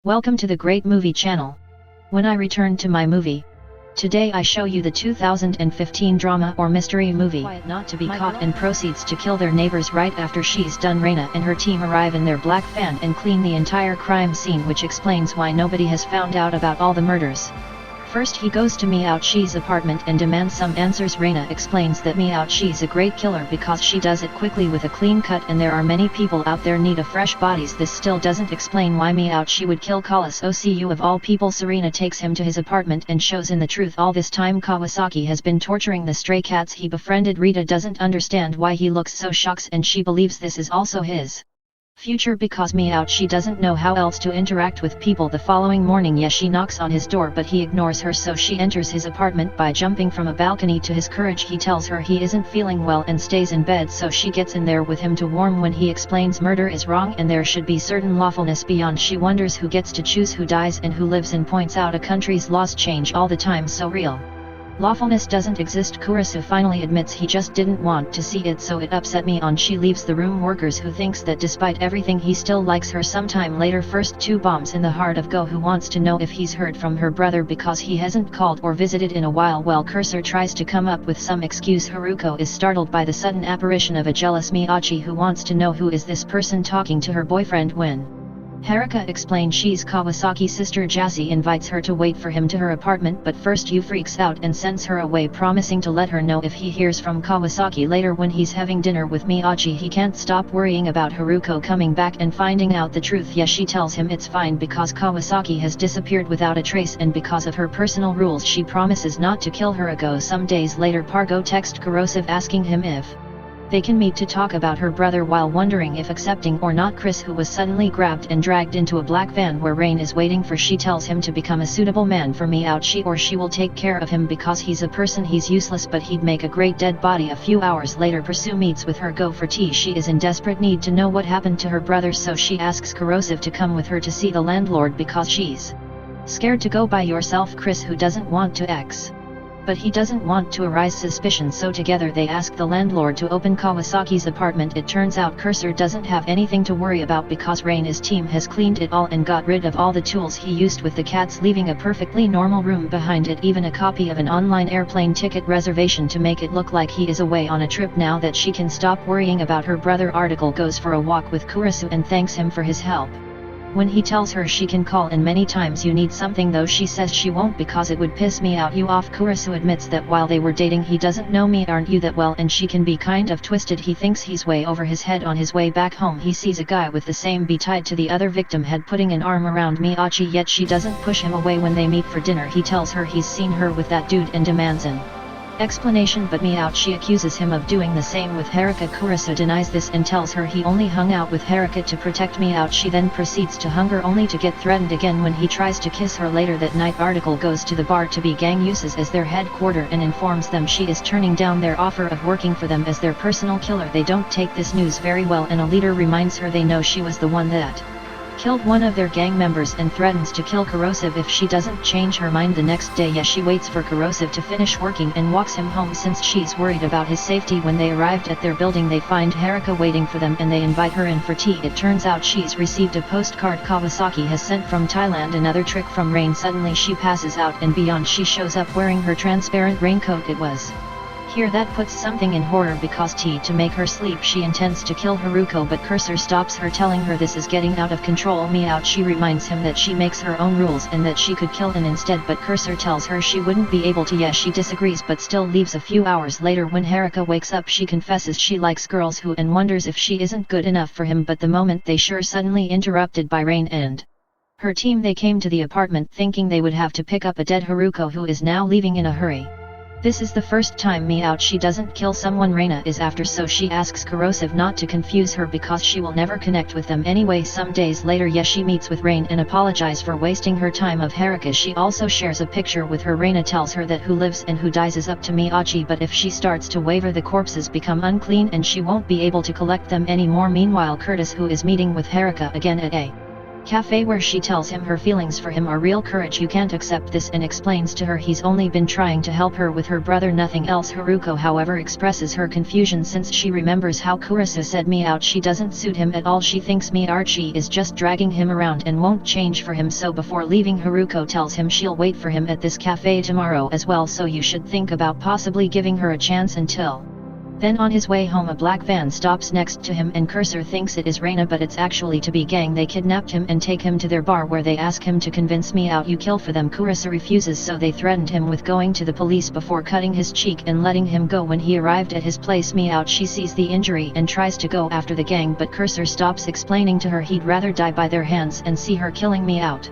Welcome to the Great Movie Channel. When I return to my movie, today I show you the 2015 drama or mystery movie Quiet Not to Be Caught and proceeds to kill their neighbors right after she's done. Raina and her team arrive in their black van and clean the entire crime scene, which explains why nobody has found out about all the murders. First he goes to Miao-Chi's apartment and demands some answers. Raina explains that Miao-Chi's a great killer because she does it quickly with a clean cut and there are many people out there need of fresh bodies. This still doesn't explain why Miao-Chi would kill Kawasaki of all people. Serena takes him to his apartment and shows in the truth. All this time Kawasaki has been torturing the stray cats he befriended. Rita doesn't understand why he looks so shocked and she believes this is also his future because Miao-Chi doesn't know how else to interact with people. The following morning she knocks on his door but he ignores her, so she enters his apartment by jumping from a balcony. To his courage he tells her he isn't feeling well and stays in bed, so she gets in there with him to warm. When he explains murder is wrong and there should be certain lawfulness beyond, she wonders who gets to choose who dies and who lives, and points out a country's laws change all the time, so real lawfulness doesn't exist. Kurisu finally admits he just didn't want to see it, so it upset me on. She leaves the room. Workers who thinks that despite everything he still likes her. Sometime later, first two bombs in the heart of Go, who wants to know if he's heard from her brother because he hasn't called or visited in a while. While Cursor tries to come up with some excuse, Haruko is startled by the sudden apparition of a jealous Miyachi who wants to know who is this person talking to her boyfriend. When Haruka explains she's Kawasaki's sister, Jassy invites her to wait for him to her apartment, but first Yu freaks out and sends her away, promising to let her know if he hears from Kawasaki later. When he's having dinner with Miyachi he can't stop worrying about Haruko coming back and finding out the truth. She tells him it's fine because Kawasaki has disappeared without a trace, and because of her personal rules she promises not to kill Haruko. Some days later Pargo texts Kurosave asking him if they can meet to talk about her brother. While wondering if accepting or not, Chris, who was suddenly grabbed and dragged into a black van where Rain is waiting for, she tells him to become a suitable man for Miao-Chi or she will take care of him because he's a person, he's useless but he'd make a great dead body. A few hours later Pursue meets with her Go for tea. She is in desperate need to know what happened to her brother, so she asks Kurosave to come with her to see the landlord because she's scared to go by yourself. Chris, who doesn't want to but he doesn't want to arouse suspicion, so together they ask the landlord to open Kawasaki's apartment. It turns out Cursor doesn't have anything to worry about because Rain's team has cleaned it all and got rid of all the tools he used with the cats, leaving a perfectly normal room behind it, even a copy of an online airplane ticket reservation to make it look like he is away on a trip. Now that she can stop worrying about her brother, Article goes for a walk with Kurisu and thanks him for his help. When he tells her she can call in many times you need something, though she says she won't because it would piss me out you off. Kurisu admits that while they were dating he doesn't know me aren't you that well, and she can be kind of twisted. He thinks he's way over his head. On his way back home he sees a guy with the same bee tied to the other victim head putting an arm around Miyachi, yet she doesn't push him away. When they meet for dinner he tells her he's seen her with that dude and demands an explanation, but Miyachi accuses him of doing the same with Haruka. Kurisu denies this and tells her he only hung out with Haruka to protect Miyachi, then proceeds to hug her only to get threatened again when he tries to kiss her later that night. Article goes to the bar to be gang uses as their headquarters and informs them she is turning down their offer of working for them as their personal killer. They don't take this news very well and a leader reminds her they know she was the one that killed one of their gang members and threatens to kill Kurosave if she doesn't change her mind. The next day she waits for Kurosave to finish working and walks him home since she's worried about his safety. When they arrived at their building they find Haruka waiting for them and they invite her in for tea. It turns out she's received a postcard Kawasaki has sent from Thailand. Another trick from Rain. Suddenly she passes out and beyond she shows up wearing her transparent raincoat. It was here that puts something in horror because to make her sleep she intends to kill Haruko, but Cursor stops her telling her this is getting out of control. She reminds him that she makes her own rules and that she could kill him instead, but Cursor tells her she wouldn't be able to. She disagrees but still leaves. A few hours later when Haruka wakes up she confesses she likes girls who and wonders if she isn't good enough for him, but the moment they sure suddenly interrupted by Rain and her team. They came to the apartment thinking they would have to pick up a dead Haruko who is now leaving in a hurry. This is the first time Miyachi doesn't kill someone Reina is after, so she asks Kurosave not to confuse her because she will never connect with them anyway. Some days later she meets with Rain and apologizes for wasting her time of Haruka. She also shares a picture with her. Reina tells her that who lives and who dies is up to Miyachi, but if she starts to waver the corpses become unclean and she won't be able to collect them anymore. Meanwhile Curtis, who is meeting with Haruka again at a cafe where she tells him her feelings for him are real. Courage, you can't accept this, and explains to her he's only been trying to help her with her brother, nothing else. Haruko however expresses her confusion since she remembers how Kurisa said me out. She doesn't suit him at all. She thinks Miarchi is just dragging him around and won't change for him, so before leaving Haruko tells him she'll wait for him at this cafe tomorrow as well, so you should think about possibly giving her a chance until then. On his way home a black van stops next to him and Cursor thinks it is Reina, but it's actually to be gang. They kidnapped him and take him to their bar where they ask him to convince me out you kill for them. Kurisa refuses, so they threatened him with going to the police before cutting his cheek and letting him go. When he arrived at his place, me out she sees the injury and tries to go after the gang, but Cursor stops, explaining to her he'd rather die by their hands and see her killing me out.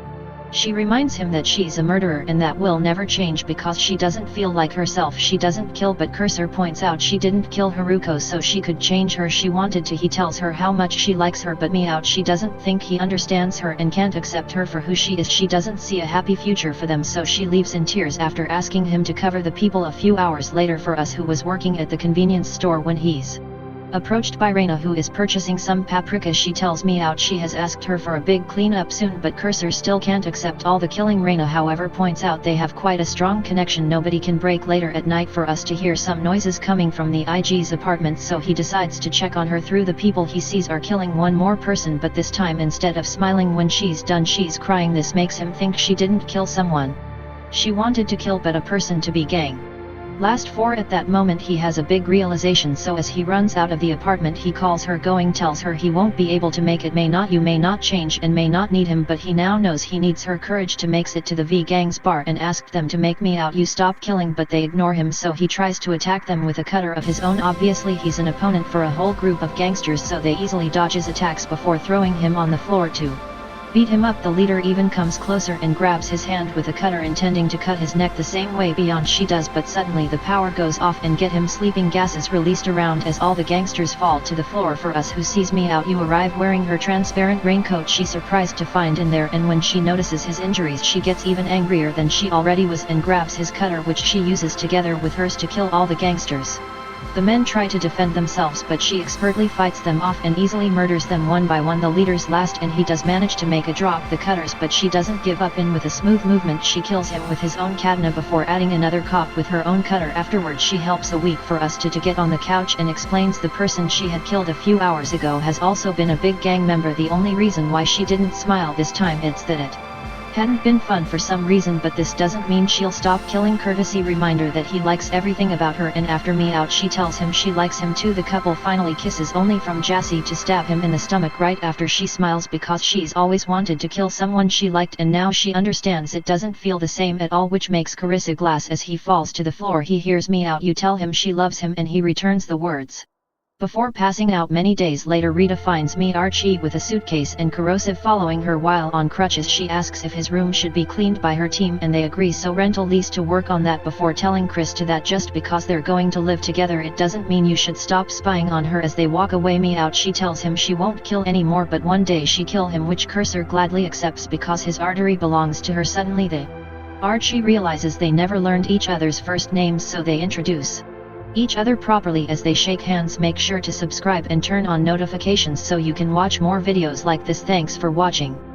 She reminds him that she's a murderer and that will never change because she doesn't feel like herself. She doesn't kill, but Cursor points out she didn't kill Haruko so she could change her. She wanted to. He tells her how much she likes her, but me out she doesn't think he understands her and can't accept her for who she is. She doesn't see a happy future for them, so she leaves in tears after asking him to cover the people. A few hours later, for us who was working at the convenience store when he's approached by Reina, who is purchasing some paprika. She tells me out she has asked her for a big cleanup soon, but Cursor still can't accept all the killing. Reina however points out they have quite a strong connection nobody can break. Later at night, for us to hear some noises coming from the IG's apartment, so he decides to check on her. Through the people he sees are killing one more person, but this time instead of smiling when she's done, she's crying. This makes him think she didn't kill someone she wanted to kill, but a person to be gang. Last four. At that moment he has a big realization, so as he runs out of the apartment he calls her, tells her he won't be able to make it. You may not change and may not need him, but he now knows he needs her courage to makes it to the V gang's bar and asked them to make me out you stop killing, but they ignore him, so he tries to attack them with a cutter of his own. Obviously he's an opponent for a whole group of gangsters, so they easily dodge his attacks before throwing him on the floor to beat him up. The leader even comes closer and grabs his hand with a cutter, intending to cut his neck the same way Beyond she does, but suddenly the power goes off and get him sleeping. Gas is released around as all the gangsters fall to the floor. For us who sees me out you arrive wearing her transparent raincoat she's surprised to find in there, and when she notices his injuries she gets even angrier than she already was and grabs his cutter, which she uses together with hers to kill all the gangsters. The men try to defend themselves, but she expertly fights them off and easily murders them one by one. The leader's last, and he does manage to make a drop the cutters, but she doesn't give up, and with a smooth movement she kills him with his own katana before adding another cop with her own cutter. Afterwards she helps a weak for us to get on the couch and explains the person she had killed a few hours ago has also been a big gang member. The only reason why she didn't smile this time it's that it hadn't been fun for some reason, but this doesn't mean she'll stop killing. Courtesy reminder that he likes everything about her, and after me out she tells him she likes him too. The couple finally kisses, only from Jassy to stab him in the stomach right after. She smiles because she's always wanted to kill someone she liked, and now she understands it doesn't feel the same at all, which makes Carissa glass. As he falls to the floor he hears me out you tell him she loves him, and he returns the words before passing out. Many days later Rita finds Miarchi with a suitcase and corrosive following her while on crutches. She asks if his room should be cleaned by her team and they agree, so Rental leaves to work on that before telling Chris that just because they're going to live together it doesn't mean you should stop spying on her. As they walk away me out she tells him she won't kill anymore, but one day she kill him, which Cursor gladly accepts because his artery belongs to her. Suddenly Archie realizes they never learned each other's first names, so they introduce each other properly as they shake hands. Make sure to subscribe and turn on notifications so you can watch more videos like this. Thanks for watching.